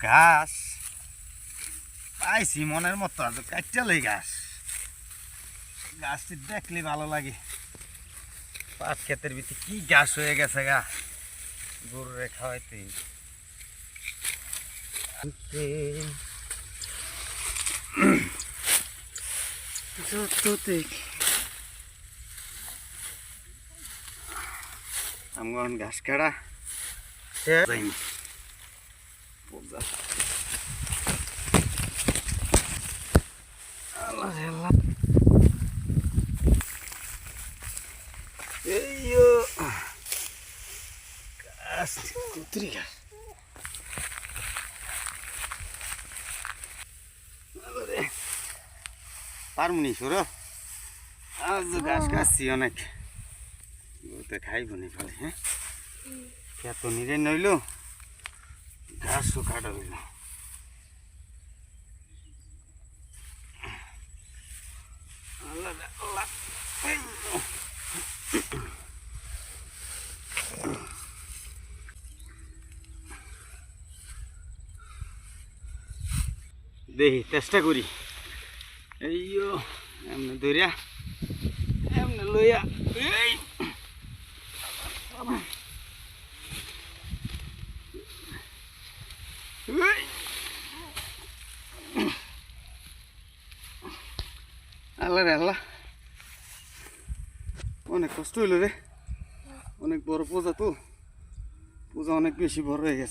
ঘাস পাইছি মনের মতো আজ কাটচালই ঘাস গাছটি দেখলে ভালো লাগে পাট ক্ষেতের ভিতরে কি ঘাস হয়ে গেছে গা গরুরে খাওয়াইতে আমার ঘাস কাটা পারমুনি সরো আজ ঘাস খাচ্ছি অনেক গরুতে খাইবনি ফলে হ্যাঁ এত নিরে নইল ঘাসও কাটা হইল দেখি চেষ্টা করি এইও এমনি ধরিয়া এমনি লইয়া এই আল্লাহ রে আল্লাহ অনেক কষ্ট হইল রে অনেক বড় পূজা তো পূজা অনেক বেশি বড় হয়ে গেছে